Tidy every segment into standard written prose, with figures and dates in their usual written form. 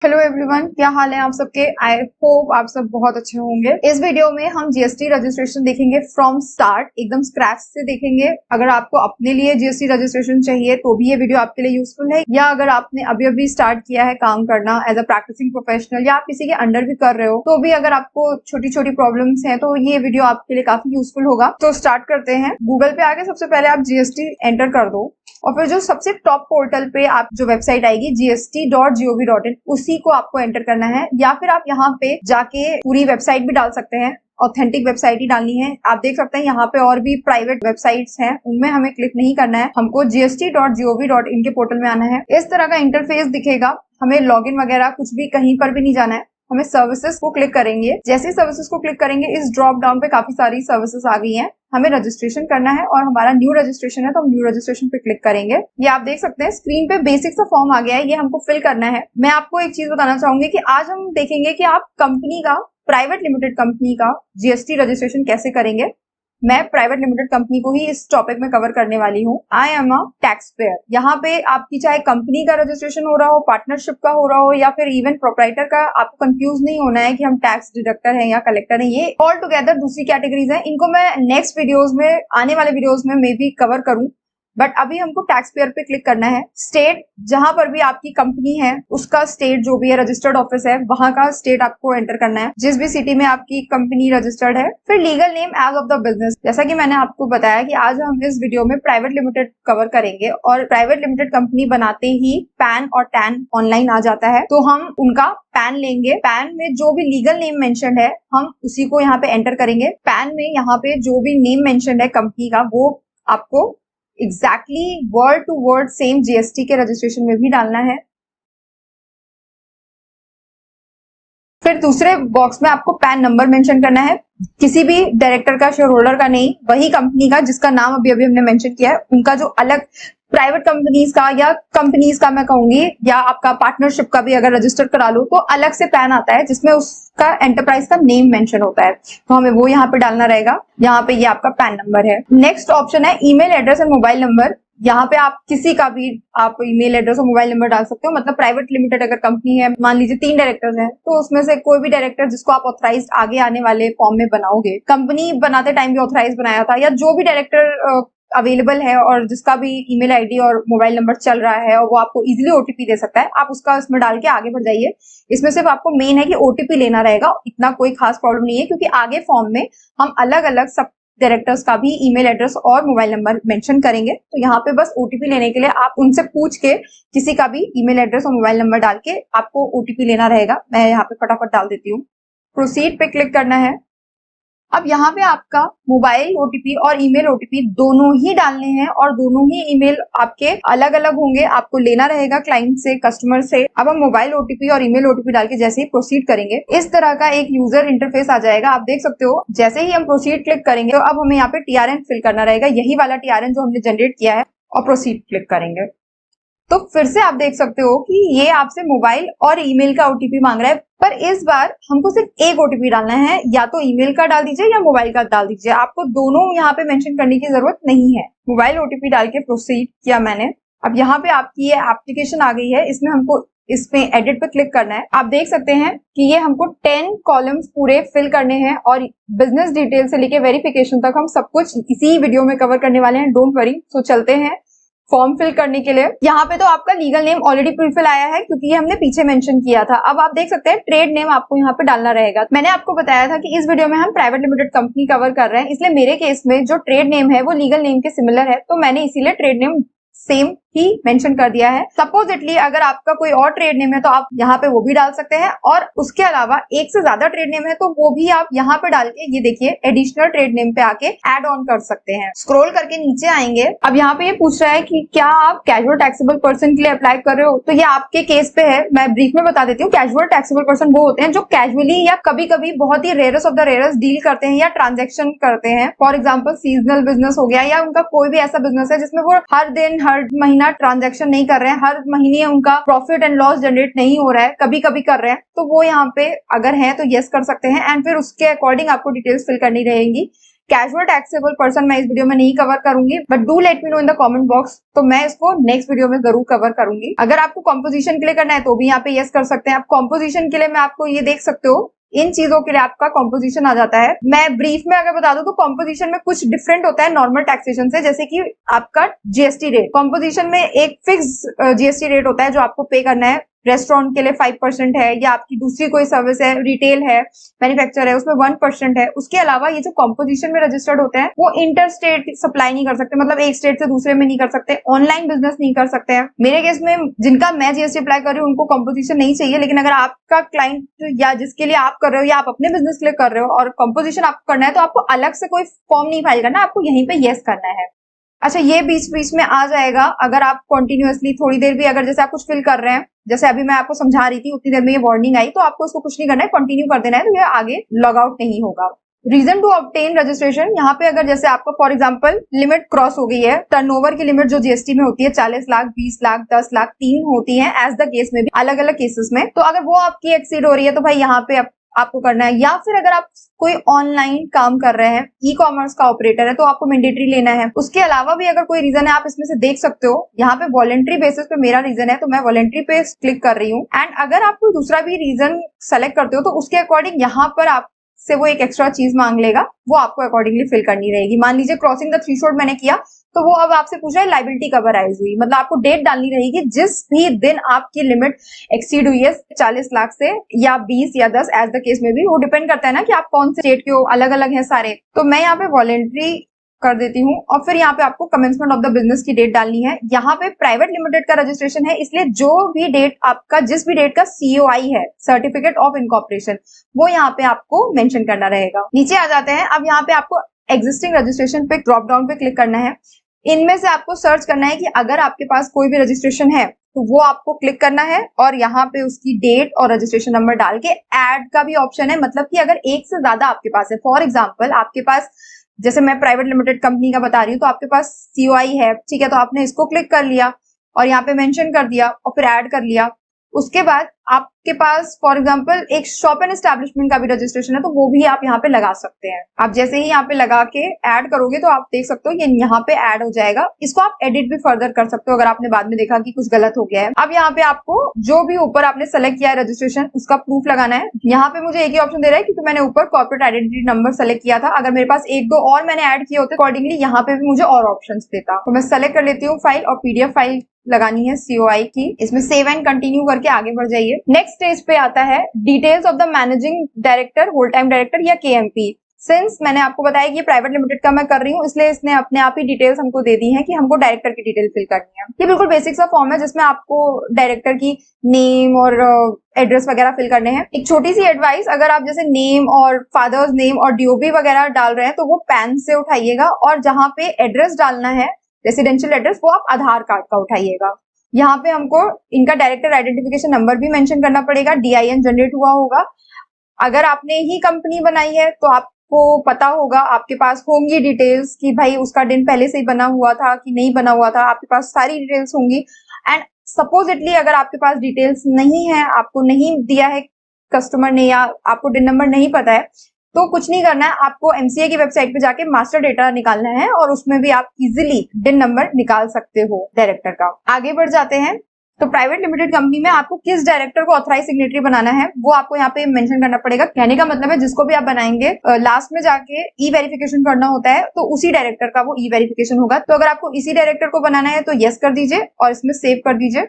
Hello everyone, क्या हाल है आप सबके। आई होप आप सब बहुत अच्छे होंगे। इस वीडियो में हम जीएसटी रजिस्ट्रेशन देखेंगे फ्रॉम स्टार्ट, एकदम स्क्रैच से देखेंगे। अगर आपको अपने लिए जीएसटी रजिस्ट्रेशन चाहिए तो भी ये वीडियो आपके लिए यूजफुल है, या अगर आपने अभी अभी स्टार्ट किया है काम करना एज अ प्रैक्टिसिंग प्रोफेशनल, या आप किसी के अंडर भी कर रहे हो तो भी अगर आपको छोटी छोटी प्रॉब्लम्स हैं तो ये वीडियो आपके लिए काफी यूजफुल होगा। तो स्टार्ट करते हैं। गूगल पे आके सबसे पहले आप जीएसटी एंटर कर दो और फिर जो सबसे टॉप पोर्टल पे आप जो वेबसाइट आएगी gst.gov.in उसी को आपको एंटर करना है, या फिर आप यहाँ पे जाके पूरी वेबसाइट भी डाल सकते हैं। ऑथेंटिक वेबसाइट ही डालनी है। आप देख सकते हैं यहाँ पे और भी प्राइवेट वेबसाइट्स हैं, उनमें हमें क्लिक नहीं करना है, हमको gst.gov.in के पोर्टल में आना है। इस तरह का इंटरफेस दिखेगा। हमें लॉगिन वगैरह कुछ भी कहीं पर भी नहीं जाना है, हमें सर्विसेज को क्लिक करेंगे। जैसे सर्विसेज को क्लिक करेंगे इस ड्रॉप डाउन पे काफी सारी सर्विसेज आ गई हैं। हमें रजिस्ट्रेशन करना है और हमारा न्यू रजिस्ट्रेशन है तो हम न्यू रजिस्ट्रेशन पे क्लिक करेंगे। ये आप देख सकते हैं स्क्रीन पे बेसिक सा फॉर्म आ गया है, ये हमको फिल करना है। मैं आपको एक चीज बताना चाहूंगी कि आज हम देखेंगे कि आप कंपनी का, प्राइवेट लिमिटेड कंपनी का जीएसटी रजिस्ट्रेशन कैसे करेंगे। मैं प्राइवेट लिमिटेड कंपनी को ही इस टॉपिक में कवर करने वाली हूँ। I am a tax payer. यहाँ पे आपकी चाहे कंपनी का रजिस्ट्रेशन हो रहा हो, पार्टनरशिप का हो रहा हो, या फिर इवन प्रोप्राइटर का, आपको कंफ्यूज नहीं होना है कि हम टैक्स डिडक्टर हैं या कलेक्टर हैं। ये ऑल टुगेदर दूसरी कैटेगरीज हैं। इनको मैं नेक्स्ट वीडियोज में, आने वाले वीडियोज में मे बी कवर करूं, बट अभी हमको टैक्स पेयर पे क्लिक करना है। स्टेट जहां पर भी आपकी कंपनी है उसका स्टेट जो भी है, रजिस्टर्ड ऑफिस है, वहां का स्टेट आपको एंटर करना है, जिस भी सिटी में आपकी कंपनी रजिस्टर्ड है। फिर legal name as of the business. जैसा कि मैंने आपको बताया कि आज हम इस वीडियो में प्राइवेट लिमिटेड कवर करेंगे, और प्राइवेट लिमिटेड कंपनी बनाते ही पैन और टैन ऑनलाइन आ जाता है, तो हम उनका पैन लेंगे। पैन में जो भी लीगल नेम मेंशन्ड है हम उसी को यहाँ पे एंटर करेंगे। पैन में यहाँ पे जो भी नेम मेंशन्ड है कंपनी का, वो आपको exactly word to word same GST के रजिस्ट्रेशन में भी डालना है। फिर दूसरे बॉक्स में आपको पैन नंबर मेंशन करना है, किसी भी डायरेक्टर का, शेयर होल्डर का नहीं, वही कंपनी का जिसका नाम अभी अभी हमने मेंशन किया है। उनका जो अलग प्राइवेट कंपनीज का या कंपनीज का मैं कहूंगी, या आपका पार्टनरशिप का भी अगर रजिस्टर करा लो तो अलग से पैन आता है जिसमें उसका एंटरप्राइज का नेम मेंशन होता है, तो हमें वो यहाँ पे डालना रहेगा। यहाँ पे ये आपका पैन नंबर है। नेक्स्ट ऑप्शन है email address and mobile number. यहाँ पे आप किसी का भी आप ईमेल एड्रेस और मोबाइल नंबर डाल सकते हो। मतलब प्राइवेट लिमिटेड अगर कंपनी है, मान लीजिए 3 डायरेक्टर्स हैं, तो उसमें से कोई भी डायरेक्टर जिसको आप ऑथराइज आगे आने वाले फॉर्म में बनाओगे, कंपनी बनाते टाइम भी ऑथराइज बनाया था, या जो भी डायरेक्टर अवेलेबल है और जिसका भी ईमेल आईडी और मोबाइल नंबर चल रहा है और वो आपको इजीली ओटीपी दे सकता है, आप उसका इसमें डाल के आगे बढ़ जाइए। इसमें सिर्फ आपको मेन है कि ओटीपी लेना रहेगा, इतना कोई खास प्रॉब्लम नहीं है, क्योंकि आगे फॉर्म में हम अलग अलग सब डायरेक्टर्स का भी ईमेल एड्रेस और मोबाइल नंबर मेंशन करेंगे। तो यहाँ पे बस ओटीपी लेने के लिए आप उनसे पूछ के किसी का भी ईमेल एड्रेस और मोबाइल नंबर डाल के आपको ओटीपी लेना रहेगा। मैं यहाँ पे फटाफट डाल देती हूँ। प्रोसीड पे क्लिक करना है। अब यहाँ पे आपका मोबाइल ओटीपी और ईमेल ओटीपी दोनों ही डालने हैं, और दोनों ही ईमेल आपके अलग अलग होंगे, आपको लेना रहेगा क्लाइंट से, कस्टमर से। अब हम मोबाइल ओटीपी और ईमेल ओटीपी डाल के जैसे ही प्रोसीड करेंगे, इस तरह का एक यूजर इंटरफेस आ जाएगा। आप देख सकते हो जैसे ही हम प्रोसीड क्लिक करेंगे तो अब हमें यहाँ पे टीआरएन फिल करना रहेगा, यही वाला टीआरएन जो हमने जनरेट किया है, और प्रोसीड क्लिक करेंगे तो फिर से आप देख सकते हो कि ये आपसे मोबाइल और ईमेल का ओटीपी मांग रहा है, पर इस बार हमको सिर्फ एक ओटीपी डालना है। या तो ईमेल का डाल दीजिए या मोबाइल का डाल दीजिए, आपको दोनों यहाँ पे मेंशन करने की जरूरत नहीं है। मोबाइल ओटीपी डाल के प्रोसीड किया मैंने। अब यहाँ पे आपकी ये एप्लीकेशन आ गई है, इसमें हमको इसमें एडिट पे क्लिक करना है। आप देख सकते हैं कि ये हमको 10 कॉलम्स पूरे फिल करने हैं, और बिजनेस डिटेल से लेके वेरिफिकेशन तक हम सब कुछ इसी वीडियो में कवर करने वाले हैं, डोंट वरी। सो चलते हैं फॉर्म फिल करने के लिए। यहाँ पे तो आपका लीगल नेम ऑलरेडी प्रीफिल आया है, क्योंकि ये हमने पीछे मेंशन किया था। अब आप देख सकते हैं ट्रेड नेम आपको यहाँ पे डालना रहेगा। मैंने आपको बताया था कि इस वीडियो में हम प्राइवेट लिमिटेड कंपनी कवर कर रहे हैं, इसलिए मेरे केस में जो ट्रेड नेम है वो लीगल नेम के सिमिलर है, तो मैंने इसीलिए ट्रेड नेम सेम ही मेंशन कर दिया है। सपोजिटली अगर आपका कोई और ट्रेड नेम है तो आप यहाँ पे वो भी डाल सकते हैं, और उसके अलावा एक से ज्यादा ट्रेड नेम है तो वो भी आप यहाँ पे डाल के, ये देखिए एडिशनल ट्रेड नेम पे आके ऐड ऑन कर सकते हैं। स्क्रॉल करके नीचे आएंगे। अब यहाँ पे ये पूछ रहा है कि क्या आप कैजुअल टैक्सेबल पर्सन के लिए अप्लाई कर रहे हो, तो ये आपके केस पे है। मैं ब्रीफ में बता देती हूँ। कैजुअल टैक्सेबल पर्सन वो होते हैं जो कैजुअली या कभी कभी बहुत ही rarest of the rarest deal करते हैं या ट्रांजेक्शन करते हैं। फॉर एग्जाम्पल सीजनल बिजनेस हो गया, या उनका कोई भी ऐसा बिजनेस है जिसमें वो हर दिन हर महीना ट्रांजैक्शन नहीं कर रहे हैं, हर महीने उनका प्रॉफिट एंड लॉस जनरेट नहीं हो रहा है, कभी कभी कर रहे हैं, तो वो यहाँ पे अगर है तो यस कर सकते हैं। एंड फिर उसके अकॉर्डिंग आपको डिटेल्स फिल करनी रहेंगी कैजुअल टैक्सेबल पर्सन मैं इस वीडियो में नहीं कवर करूंगी, but do let me know in the comment box, तो मैं इसको नेक्स्ट वीडियो में जरूर कवर करूंगी। अगर आपको कॉम्पोजिशन के लिए करना है तो भी यहाँ पे यस कर सकते हैं आप। कॉम्पोजिशन के लिए मैं आपको ये देख सकते हो, इन चीजों के लिए आपका कॉम्पोजिशन आ जाता है। मैं ब्रीफ में अगर बता दूं तो कॉम्पोजिशन में कुछ डिफरेंट होता है नॉर्मल टैक्सेशन से, जैसे कि आपका जीएसटी रेट। कॉम्पोजिशन में एक फिक्स जीएसटी रेट होता है जो आपको पे करना है। रेस्टोरेंट के लिए 5% है, या आपकी दूसरी कोई सर्विस है, रिटेल है, मैन्युफैक्चर है, उसमें 1% है। उसके अलावा ये जो कॉम्पोजिशन में रजिस्टर्ड होते हैं वो इंटर स्टेट सप्लाई नहीं कर सकते, मतलब एक स्टेट से दूसरे में नहीं कर सकते, ऑनलाइन बिजनेस नहीं कर सकते हैं। मेरे केस में जिनका मैं जीएसटी अप्लाई कर रही हूँ उनको कॉम्पोजिशन नहीं चाहिए, लेकिन अगर आपका क्लाइंट या जिसके लिए आप कर रहे हो या आप अपने बिजनेस के लिए कर रहे हो और कॉम्पोजिशन आपको करना है तो आपको अलग से कोई फॉर्म नहीं फाइल करना, आपको यहीं पे यस करना है। अच्छा, ये बीच बीच में आ जाएगा अगर आप कंटिन्यूअसली थोड़ी देर भी अगर जैसे आप कुछ फिल कर रहे हैं, जैसे अभी मैं आपको समझा रही थी उतनी देर में ये वार्निंग आई, तो आपको उसको कुछ नहीं करना है, कंटिन्यू कर देना है, तो ये आगे लॉग आउट नहीं होगा। रीजन टू ऑब्टेन रजिस्ट्रेशन, यहाँ पे अगर जैसे आपका फॉर एग्जांपल लिमिट क्रॉस हो गई है, टर्नओवर की लिमिट जो जीएसटी में होती है 40 लाख, 20 लाख, 10 लाख, 3 होती है एज द केस में भी, अलग अलग केसेस में, तो अगर वो आपकी एक्सीड हो रही है तो भाई यहाँ पे आपको करना है। या फिर अगर आप कोई ऑनलाइन काम कर रहे हैं, ई कॉमर्स का ऑपरेटर है, तो आपको मैंडेटरी लेना है। उसके अलावा भी अगर कोई रीजन है आप इसमें से देख सकते हो, यहाँ पे वॉलेंट्री बेसिस पे मेरा रीजन है तो मैं वॉलेंट्री पे क्लिक कर रही हूँ। एंड अगर आप कोई दूसरा भी रीजन सेलेक्ट करते हो तो उसके अकॉर्डिंग यहाँ पर आप से वो एक एक्स्ट्रा चीज मांग लेगा, वो आपको अकॉर्डिंगली फिल करनी रहेगी। मान लीजिए क्रॉसिंग द थ्रेशोल्ड मैंने किया, तो वो अब आपसे पूछ रहा है लाइबिलिटी कवर आइज हुई, मतलब आपको डेट डालनी रहेगी जिस भी दिन आपकी लिमिट एक्सीड हुई है 40 लाख से, या 20 या 10 एज द केस में भी, वो डिपेंड करता है ना कि आप कौन से स्टेट के हो, अलग अलग है सारे। तो मैं यहाँ पे वॉलेंट्री कर देती हूँ और फिर यहाँ पे आपको कमेंसमेंट ऑफ द बिजनेस की डेट डालनी है। यहाँ पे प्राइवेट लिमिटेड का रजिस्ट्रेशन है, इसलिए जो भी डेट आपका, जिस भी डेट का सीओआई है, सर्टिफिकेट ऑफ इनकॉर्पोरेशन, वो यहाँ पे आपको मेंशन करना रहेगा। नीचे आ जाते हैं, अब यहाँ पे आपको एग्जिस्टिंग रजिस्ट्रेशन पे ड्रॉप डाउन पे क्लिक करना है। इनमें से आपको सर्च करना है कि अगर आपके पास कोई भी रजिस्ट्रेशन है तो वो आपको क्लिक करना है और यहाँ पे उसकी डेट और रजिस्ट्रेशन नंबर डाल के ऐड का भी ऑप्शन है, मतलब कि अगर एक से ज्यादा आपके पास है, फॉर एग्जांपल आपके पास, जैसे मैं प्राइवेट लिमिटेड कंपनी का बता रही हूँ, तो आपके पास सीओआई है, ठीक है, तो आपने इसको क्लिक कर लिया और यहाँ पे मेंशन कर दिया और फिर ऐड कर लिया। उसके बाद आपके पास फॉर एग्जांपल एक शॉप एंड एस्टैब्लिशमेंट का भी रजिस्ट्रेशन है, तो वो भी आप यहाँ पे लगा सकते हैं। आप जैसे ही यहाँ पे लगा के ऐड करोगे तो आप देख सकते हो ये यहाँ पे ऐड हो जाएगा। इसको आप एडिट भी फर्दर कर सकते हो अगर आपने बाद में देखा कि कुछ गलत हो गया है। अब यहाँ पे आपको जो भी ऊपर आपने सेलेक्ट किया है रजिस्ट्रेशन, उसका प्रूफ लगाना है। यहाँ पे मुझे एक ही ऑप्शन दे रहा है क्योंकि मैंने ऊपर कॉर्पोरेट आइडेंटिटी नंबर सेलेक्ट किया था। अगर मेरे पास एक दो और मैंने ऐड किए होते अकॉर्डिंगली यहाँ पे भी मुझे और ऑप्शन देता। तो मैं सेलेक्ट कर लेती हूँ फाइल, और पीडीएफ फाइल लगानी है सीओआई की। इसमें सेव एंड कंटिन्यू करके आगे बढ़ जाइए। नेक्स्ट स्टेज पे आता है details of the managing director, whole time director या केएमपी। सिंस मैंने आपको बताया कि ये प्राइवेट लिमिटेड का मैं कर रही हूँ, इसलिए इसने अपने आप ही डिटेल्स हमको दे दी है कि हमको डायरेक्टर की डिटेल फिल करनी है। ये बिल्कुल बेसिक सा फॉर्म है जिसमें आपको डायरेक्टर की नेम और एड्रेस वगैरह फिल करने हैं। एक छोटी सी एडवाइस, अगर आप जैसे नेम और फादर्स नेम और डीओबी वगैरह डाल रहे हैं तो वो पैन से उठाइएगा, और जहां पे एड्रेस डालना है, रेसिडेंशियल एड्रेस, वो आप आधार कार्ड का उठाइएगा। यहाँ पे हमको इनका डायरेक्टर आइडेंटिफिकेशन नंबर भी मेंशन करना पड़ेगा, डीआईएन जनरेट हुआ होगा। अगर आपने ही कंपनी बनाई है तो आपको पता होगा, आपके पास होंगी डिटेल्स कि भाई उसका दिन पहले से ही बना हुआ था कि नहीं बना हुआ था, आपके पास सारी डिटेल्स होंगी। एंड सपोजिटली अगर आपके पास डिटेल्स नहीं है, आपको नहीं दिया है कस्टमर ने, या आपको डिन नंबर नहीं पता है, तो कुछ नहीं करना है, आपको एमसीए की वेबसाइट पे जाके मास्टर डेटा निकालना है और उसमें भी आप इजीली डिन नंबर निकाल सकते हो डायरेक्टर का। आगे बढ़ जाते हैं, तो प्राइवेट लिमिटेड कंपनी में आपको किस डायरेक्टर को ऑथराइज सिग्नेटरी बनाना है वो आपको यहाँ पे मेंशन करना पड़ेगा। कहने का मतलब है जिसको भी आप बनाएंगे लास्ट में जाके ई वेरिफिकेशन करना होता है, तो उसी डायरेक्टर का वो ई वेरिफिकेशन होगा। तो अगर आपको इसी डायरेक्टर को बनाना है तो यस कर दीजिए और इसमें सेव कर दीजिए।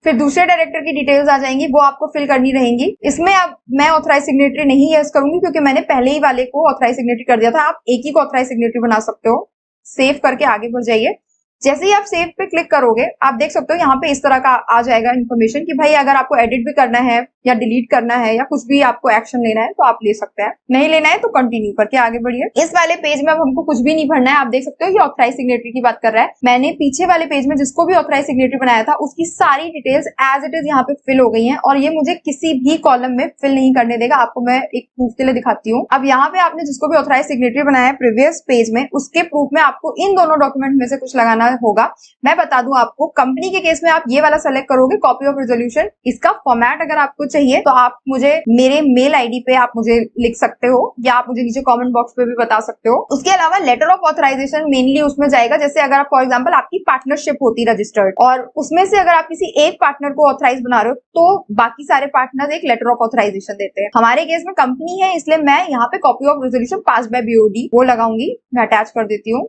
फिर दूसरे डायरेक्टर की डिटेल्स आ जाएंगी, वो आपको फिल करनी रहेंगी। इसमें अब मैं ऑथराइज सिग्नेटरी नहीं यस करूंगी क्योंकि मैंने पहले ही वाले को ऑथराइज सिग्नेटरी कर दिया था। आप एक ही को ऑथराइज सिग्नेटरी बना सकते हो। सेव करके आगे बढ़ जाइए। जैसे ही आप सेव पे क्लिक करोगे आप देख सकते हो यहाँ पे इस तरह का आ जाएगा इन्फॉर्मेशन कि भाई अगर आपको एडिट भी करना है या डिलीट करना है या कुछ भी आपको एक्शन लेना है तो आप ले सकते हैं, नहीं लेना है तो कंटिन्यू करके आगे बढ़िए। इस वाले पेज में अब हमको कुछ भी नहीं भरना है। आप देख सकते हो ये ऑथराइज सिग्नेटरी की बात कर रहा है। मैंने पीछे वाले पेज में जिसको भी ऑथराइज सिग्नेटरी बनाया था उसकी सारी डिटेल्स एज इट इज यहाँ पे फिल हो गई है और ये मुझे किसी भी कॉलम में फिल नहीं करने देगा। आपको मैं एक प्रूफ के लिए दिखाती हूँ। अब यहाँ पे आपने जिसको भी ऑथराइज सिग्नेटरी बनाया है प्रीवियस पेज में, उसके प्रूफ में आपको इन दोनों डॉक्यूमेंट में से कुछ लगाना होगा। मैं बता दूं आपको, कंपनी के केस में आप ये वाला सेलेक्ट करोगे, कॉपी ऑफ रेजोल्यूशन। इसका फॉर्मेट अगर आपको चाहिए तो आप मुझे मेरे मेल आईडी पे आप मुझे लिख सकते हो, या आप मुझे नीचे कमेंट बॉक्स पे भी बता सकते हो। उसके अलावा लेटर ऑफ ऑथराइजेशन मेनली उसमें जाएगा, जैसे अगर आप फॉर एग्जाम्पल आपकी पार्टनरशिप होती रजिस्टर्ड, और उसमें से अगर आप किसी एक पार्टनर को ऑथराइज बना रहे हो तो बाकी सारे पार्टनर एक लेटर ऑफ ऑथराइजेशन देते हैं। हमारे केस में कंपनी है, इसलिए मैं यहाँ पे copy of resolution pass by BOD वो लगाऊंगी, मैं अटैच कर देती हूँ।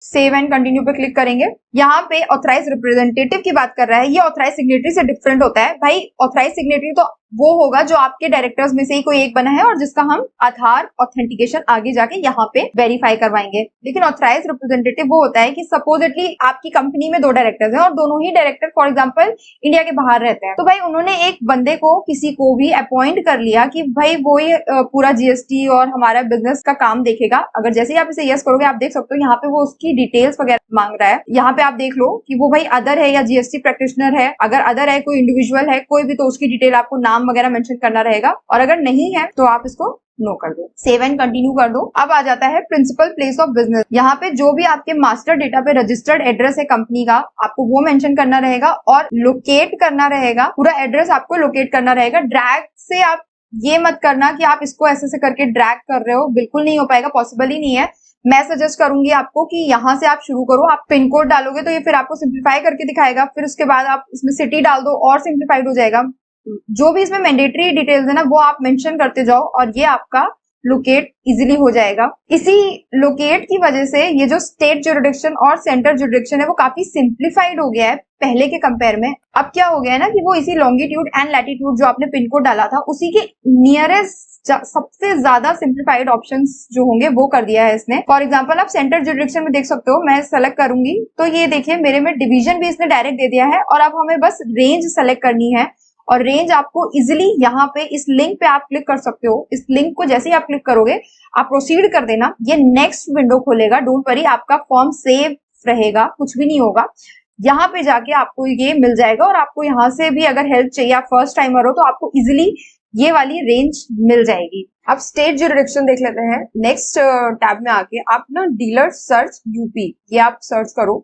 सेव एंड कंटिन्यू पे क्लिक करेंगे। यहाँ पे ऑथराइज रिप्रेजेंटेटिव की बात कर रहा है, ये ऑथराइज सिग्नेटरी से डिफरेंट होता है भाई। ऑथराइज सिग्नेटरी तो वो होगा जो आपके डायरेक्टर्स में से ही कोई एक बना है और जिसका हम आधार ऑथेंटिकेशन आगे जाके यहाँ पे वेरीफाई करवाएंगे। लेकिन ऑथराइज रिप्रेजेंटेटिव वो होता है कि सपोजिटली आपकी कंपनी में 2 डायरेक्टर्स हैं और दोनों ही डायरेक्टर फॉर एग्जांपल इंडिया के बाहर रहते हैं, तो भाई उन्होंने एक बंदे को, किसी को भी अपॉइंट कर लिया कि भाई वो ही पूरा जीएसटी और हमारा बिजनेस का काम देखेगा। अगर जैसे ही आप इसे यस करोगे, आप देख सकते हो यहाँ पे वो उसकी डिटेल्स वगैरह मांग रहा है। यहाँ पे आप देख लो कि वो भाई अदर है या जीएसटी प्रैक्टिशनर है। अगर अदर है, कोई इंडिविजुअल है, कोई भी, तो उसकी डिटेल आपको नाम वगैरह मेंशन करना रहेगा, और अगर नहीं है तो आप इसको नो कर दो, सेव एंड कंटिन्यू कर दो। अब आ जाता है प्रिंसिपल प्लेस ऑफ बिजनेस। यहाँ पे जो भी आपके मास्टर डेटा पे रजिस्टर्ड एड्रेस है कंपनी का, आपको वो मेंशन करना रहेगा और लोकेट करना रहेगा। पूरा एड्रेस आपको लोकेट करना रहेगा। ड्रैग से आप ये मत करना कि आप इसको ऐसे करके ड्रैग कर रहे हो, बिल्कुल नहीं हो पाएगा, पॉसिबल ही नहीं है। मैं सजेस्ट करूंगी आपको कि यहाँ से आप शुरू करो। आप पिन कोड डालोगे तो ये फिर आपको सिंप्लीफाई करके दिखाएगा, फिर उसके बाद आप इसमें सिटी डाल दो और सिंप्लीफाइड हो जाएगा। जो भी इसमें मैंडेटरी डिटेल्स है ना, वो आप मेंशन करते जाओ और ये आपका लोकेट इजीली हो जाएगा। इसी लोकेट की वजह से ये जो स्टेट जुरिडिक्शन और सेंटर जुरिडिक्शन है वो काफी सिंप्लीफाइड हो गया है पहले के कंपेयर में। अब क्या हो गया है ना कि वो इसी लॉन्गिट्यूड एंड लैटिट्यूड जो आपने पिन कोड डाला था उसी के नियरेस्ट सबसे ज्यादा सिंप्लीफाइड ऑप्शंस जो होंगे वो कर दिया है इसने। फॉर एग्जांपल आप सेंटर जुरिडिक्शन में देख सकते हो, मैं सेलेक्ट करूंगी तो ये देखिए मेरे में डिवीजन भी इसने डायरेक्ट दे दिया है, और अब हमें बस रेंज सेलेक्ट करनी है। और रेंज आपको इजिली यहाँ पे इस लिंक पे आप क्लिक कर सकते हो। इस लिंक को जैसे ही आप क्लिक करोगे, आप प्रोसीड कर देना, ये नेक्स्ट विंडो खोलेगा। डोंट वरी, आपका फॉर्म सेव रहेगा, कुछ भी नहीं होगा। यहाँ पे जाके आपको ये मिल जाएगा, और आपको यहाँ से भी अगर हेल्प चाहिए, आप फर्स्ट टाइमर हो तो आपको इजिली ये वाली रेंज मिल जाएगी। अब स्टेट जुरिडिक्शन देख लेते हैं। नेक्स्ट टैब में आके आप ना डीलर सर्च यूपी, ये आप सर्च करो।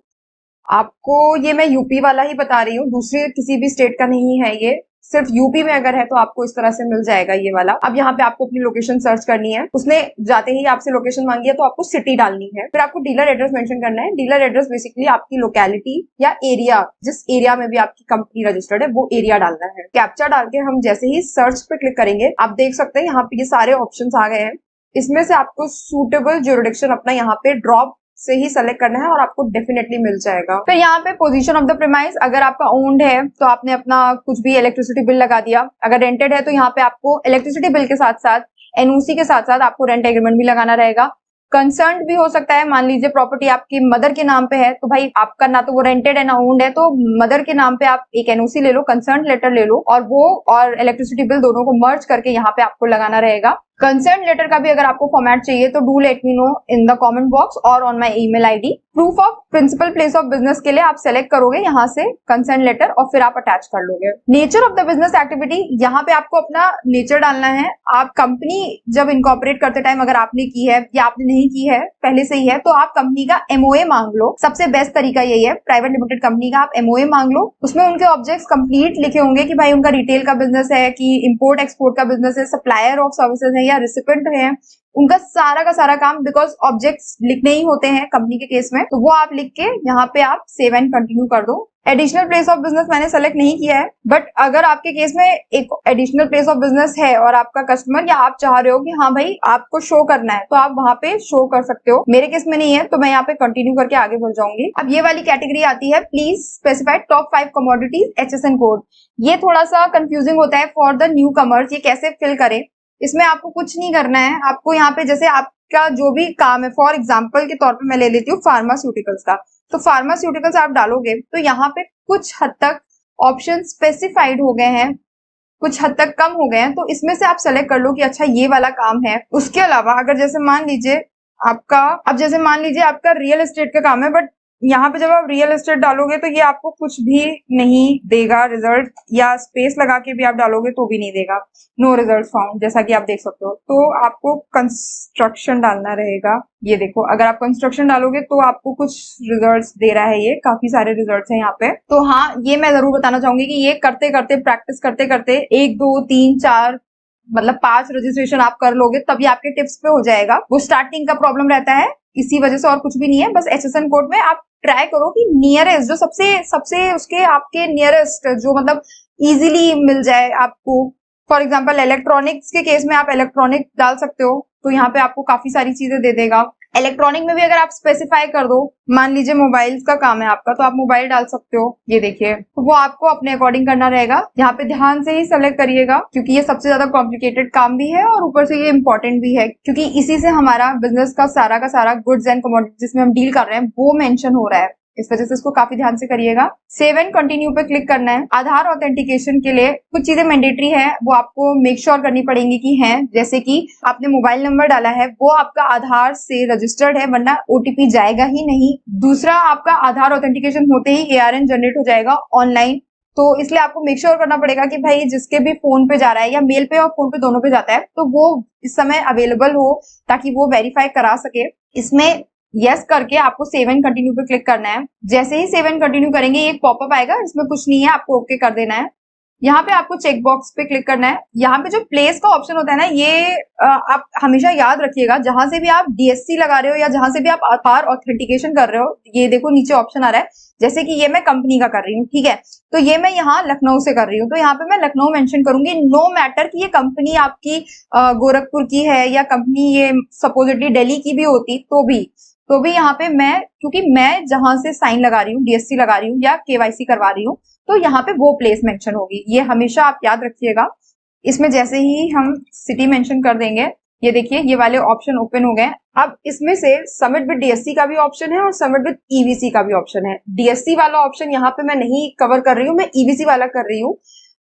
आपको ये मैं यूपी वाला ही बता रही हूँ, दूसरे किसी भी स्टेट का नहीं है, ये सिर्फ यूपी में अगर है तो आपको इस तरह से मिल जाएगा ये वाला। अब यहाँ पे आपको अपनी लोकेशन सर्च करनी है। उसने जाते ही आपसे लोकेशन मांगी है तो आपको सिटी डालनी है, फिर आपको डीलर एड्रेस मेंशन करना है। डीलर एड्रेस बेसिकली आपकी लोकेलिटी या एरिया, जिस एरिया में भी आपकी कंपनी रजिस्टर्ड है वो एरिया डालना है। कैप्चा डाल के हम जैसे ही सर्च पे क्लिक करेंगे, आप देख सकते हैं यहाँ पे ये सारे ऑप्शन आ गए हैं। इसमें से आपको सूटेबल जुरिडिक्शन अपना यहाँ पे ड्रॉप से ही सेलेक्ट करना है और आपको डेफिनेटली मिल जाएगा। फिर यहाँ पे पोजीशन ऑफ द प्रीमाइस, अगर आपका ओन्ड है तो आपने अपना कुछ भी इलेक्ट्रिसिटी बिल लगा दिया। अगर रेंटेड है तो यहाँ पे आपको इलेक्ट्रिसिटी बिल के साथ साथ एनओसी के साथ साथ आपको रेंट एग्रीमेंट भी लगाना रहेगा। कंसर्न भी हो सकता है, मान लीजिए प्रॉपर्टी आपकी मदर के नाम पे है तो भाई आपका ना तो वो रेंटेड है ना ओन्ड है, तो मदर के नाम पे आप एक एनओसी ले लो, कंसर्न लेटर ले लो, और वो और इलेक्ट्रिसिटी बिल दोनों को मर्ज करके यहाँ पे आपको लगाना रहेगा। कंसर्न लेटर का भी अगर आपको फॉर्मेट चाहिए तो do let me know in the comment box और on my email ID. Proof of principal place of business के लिए आप सेलेक्ट करोगे यहाँ से कंसर्न लेटर और फिर आप अटैच कर लोगे। Nature of the business activity, यहाँ पे आपको अपना नेचर डालना है। आप कंपनी जब इनकॉर्पोरेट करते टाइम अगर आपने की है या आपने नहीं की है, पहले से ही है, तो आप कंपनी का एमओए मांग लो। सबसे बेस्ट तरीका यही है, प्राइवेट लिमिटेड कंपनी का आप एमओए मांग लो। उसमें उनके ऑब्जेक्ट्स कंप्लीट लिखे होंगे कि भाई उनका रिटेल का बिजनेस है कि इंपोर्ट एक्सपोर्ट का बिजनेस है, सप्लायर ऑफ सर्विसेज है या रिसिपेंट है, उनका सारा का सारा काम, बिकॉज ऑब्जेक्ट्स लिखने ही होते हैं कंपनी के केस में, तो वो आप लिख के यहाँ पे आप सेव एंड कंटिन्यू कर दो। एडिशनल प्लेस ऑफ बिजनेस मैंने सेलेक्ट नहीं किया है, बट अगर आपके केस में एक एडिशनल प्लेस ऑफ बिजनेस है और आपका कस्टमर या आप चाह रहे हो कि हाँ भाई आपको शो करना है, तो आप वहां पे शो कर सकते हो। मेरे केस में नहीं है तो मैं यहाँ पे कंटिन्यू करके आगे बढ़ जाऊंगी। अब ये वाली कैटेगरी आती है, please specify top 5 commodities HSN code. ये थोड़ा सा कंफ्यूजिंग होता है फॉर द न्यू कमर्स, ये कैसे फिल करें। इसमें आपको कुछ नहीं करना है, आपको यहाँ पे जैसे आपका जो भी काम है, फॉर एग्जाम्पल के तौर पे मैं ले लेती हूँ फार्मास्यूटिकल्स का, तो फार्मास्यूटिकल्स आप डालोगे तो यहाँ पे कुछ हद तक ऑप्शन स्पेसिफाइड हो गए हैं, कुछ हद तक कम हो गए हैं, तो इसमें से आप सेलेक्ट कर लो कि अच्छा ये वाला काम है। उसके अलावा अगर जैसे मान लीजिए आपका रियल एस्टेट का काम है, बट यहाँ पे जब आप रियल एस्टेट डालोगे तो ये आपको कुछ भी नहीं देगा रिजल्ट, या स्पेस लगा के भी आप डालोगे तो भी नहीं देगा, नो रिजल्ट फाउंड, जैसा कि आप देख सकते हो। तो आपको कंस्ट्रक्शन डालना रहेगा। ये देखो, अगर आप कंस्ट्रक्शन डालोगे तो आपको कुछ रिजल्ट्स दे रहा है, ये काफी सारे रिजल्ट्स हैं यहाँ पे। तो हाँ, ये मैं जरूर बताना चाहूंगी कि ये करते करते, प्रैक्टिस करते करते 1 2 3 4 मतलब 5 रजिस्ट्रेशन आप कर लोगे तभी आपके टिप्स पे हो जाएगा। वो स्टार्टिंग का प्रॉब्लम रहता है, इसी वजह से, और कुछ भी नहीं है। बस एचएसएन कोड में आप ट्राई करो कि नियरेस्ट, जो सबसे सबसे उसके आपके नियरेस्ट, जो मतलब इजीली मिल जाए आपको। फॉर एग्जांपल इलेक्ट्रॉनिक्स के केस में आप इलेक्ट्रॉनिक डाल सकते हो, तो यहाँ पे आपको काफी सारी चीजें दे देगा। इलेक्ट्रॉनिक में भी अगर आप स्पेसिफाई कर दो, मान लीजिए मोबाइल्स का काम है आपका, तो आप मोबाइल डाल सकते हो। ये देखिए, तो वो आपको अपने अकॉर्डिंग करना रहेगा। यहाँ पे ध्यान से ही सेलेक्ट करिएगा, क्योंकि ये सबसे ज्यादा कॉम्प्लिकेटेड काम भी है और ऊपर से ये इंपॉर्टेंट भी है, क्योंकि इसी से हमारा बिजनेस का सारा गुड्स एंड कमोडिटीज जिसमें हम डील कर रहे हैं वो मेंशन हो रहा है। इस वजह से इसको काफी ध्यान से करिएगा। सेव एंड कंटिन्यू पे क्लिक करना है। आधार ऑथेंटिकेशन के लिए कुछ चीजें मैंडेटरी है, वो आपको मेक श्योर करनी पड़ेंगी कि हैं, जैसे कि आपने मोबाइल नंबर डाला है वो आपका आधार से रजिस्टर्ड है, वरना ओटीपी जाएगा ही नहीं। दूसरा, आपका आधार ऑथेंटिकेशन होते ही एआरएन जनरेट हो जाएगा ऑनलाइन, तो इसलिए आपको मेक श्योर करना पड़ेगा कि भाई जिसके भी फोन पे जा रहा है, या मेल पे और फोन पे दोनों पे जाता है, तो वो इस समय अवेलेबल हो, ताकि वो वेरीफाई करा सके। इसमें यस करके आपको सेव एंड कंटिन्यू पे क्लिक करना है। जैसे ही सेव एंड कंटिन्यू करेंगे एक पॉपअप आएगा, इसमें कुछ नहीं है, आपको ओके कर देना है। यहाँ पे आपको चेक बॉक्स पे क्लिक करना है। यहाँ पे जो प्लेस का ऑप्शन होता है ना, ये आप हमेशा याद रखिएगा, जहां से भी आप डीएससी लगा रहे हो या जहां से भी आप आधार ऑथेंटिकेशन कर रहे हो, ये देखो नीचे ऑप्शन आ रहा है। जैसे कि ये मैं कंपनी का कर रही हूँ, ठीक है, तो ये मैं यहाँ लखनऊ से कर रही हूँ, तो यहाँ पे मैं लखनऊ मेंशन करूंगी। नो मैटर कि ये कंपनी आपकी गोरखपुर की है या कंपनी ये सपोजिटली दिल्ली की भी होती तो भी यहाँ पे मैं, क्योंकि मैं जहां से साइन लगा रही हूँ, डीएससी लगा रही हूँ या केवाईसी करवा रही हूँ, तो यहाँ पे वो प्लेस मेंशन होगी। ये हमेशा आप याद रखिएगा। इसमें जैसे ही हम सिटी मेंशन कर देंगे, ये देखिए ये वाले ऑप्शन ओपन हो गए। अब इसमें से सबमिट विद डीएससी का भी ऑप्शन है और सबमिट विद ईवीसी का भी ऑप्शन है। डीएससी वाला ऑप्शन यहाँ पे मैं नहीं कवर कर रही हूँ, मैं ईवीसी वाला कर रही हूँ।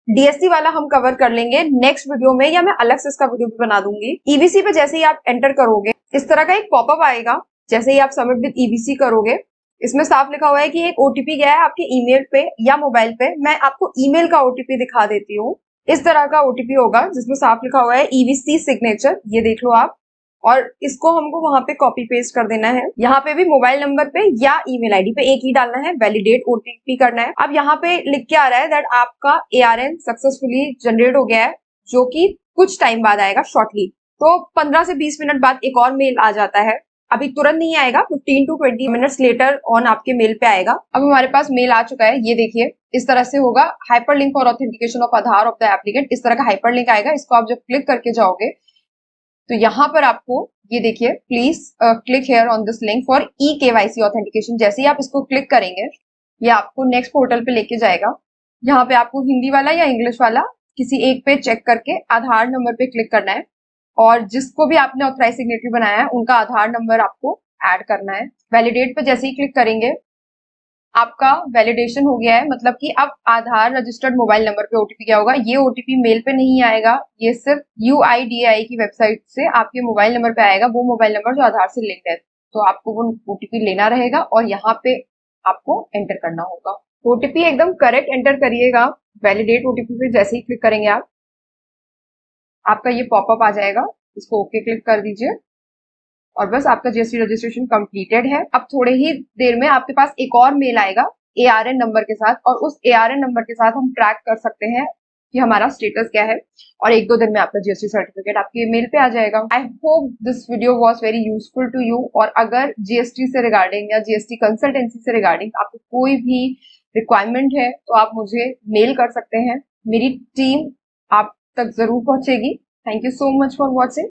डीएससी वाला हम कवर कर लेंगे नेक्स्ट वीडियो में, या मैं अलग से इसका वीडियो भी बना दूंगी। ईवीसी पे जैसे ही आप एंटर करोगे, इस तरह का एक पॉपअप आएगा। जैसे ही आप सबमिट विद ईवीसी करोगे, इसमें साफ लिखा हुआ है कि एक ओटीपी गया है आपके ईमेल पे या मोबाइल पे। मैं आपको ईमेल का ओटीपी दिखा देती हूँ। इस तरह का ओटीपी होगा जिसमें साफ लिखा हुआ है ईवीसी सिग्नेचर, ये देख लो आप, और इसको हमको वहां पे कॉपी पेस्ट कर देना है। यहाँ पे भी मोबाइल नंबर पे या ईमेल आईडी पे एक ही डालना है, वैलिडेट ओटीपी करना है। अब यहाँ पे लिख के आ रहा है दैट आपका एआरएन सक्सेसफुली जनरेट हो गया है, जो कि कुछ टाइम बाद आएगा, शॉर्टली। तो 15 से 20 मिनट बाद एक और मेल आ जाता है, अभी तुरंत नहीं आएगा, 15 to 20 मिनट्स लेटर ऑन आपके मेल पे आएगा। अब हमारे पास मेल आ चुका है, ये देखिए इस तरह से होगा। Hyper link for authentication of Aadhaar of the applicant, इस तरह का हाइपर लिंक आएगा। इसको आप जब क्लिक करके जाओगे तो यहाँ पर आपको ये देखिए, please click here on this link for e KYC authentication. जैसे ही आप इसको क्लिक करेंगे, ये आपको नेक्स्ट पोर्टल पे लेके जाएगा। यहाँ पे आपको हिंदी वाला या इंग्लिश वाला किसी एक पे चेक करके आधार नंबर पे क्लिक करना है, और जिसको भी आपने ऑथराइज सिग्नेटरी बनाया है उनका आधार नंबर आपको ऐड करना है। वैलिडेट पे जैसे ही क्लिक करेंगे, आपका वैलिडेशन हो गया है, मतलब कि अब आधार रजिस्टर्ड मोबाइल नंबर पे ओटीपी क्या होगा, ये ओटीपी मेल पे नहीं आएगा, ये सिर्फ यूआईडीआई की वेबसाइट से आपके मोबाइल नंबर पे आएगा, वो मोबाइल नंबर जो आधार से लिंक्ड है। तो आपको वो ओटीपी लेना रहेगा और यहाँ पे आपको एंटर करना होगा। ओटीपी एकदम करेक्ट एंटर करिएगा। वैलिडेट ओटीपी पे जैसे ही क्लिक करेंगे आप, आपका ये पॉपअप आ जाएगा, इसको ओके क्लिक कर दीजिए और बस आपका जीएसटी रजिस्ट्रेशन कंप्लीटेड है। अब थोड़े ही देर में आपके पास एक और मेल आएगा एआरएन नंबर के साथ, और उस एआरएन नंबर के साथ हम ट्रैक कर सकते हैं कि हमारा स्टेटस क्या है, और 1-2 दिन में आपका जीएसटी सर्टिफिकेट आपके मेल पे आ जाएगा। I hope this video was very useful to you. और अगर जीएसटी से रिगार्डिंग या जीएसटी कंसल्टेंसी से रिगार्डिंग आपको कोई भी रिक्वायरमेंट है तो आप मुझे मेल कर सकते हैं, मेरी टीम आप तक जरूर पहुंचेगी। Thank you so much for watching.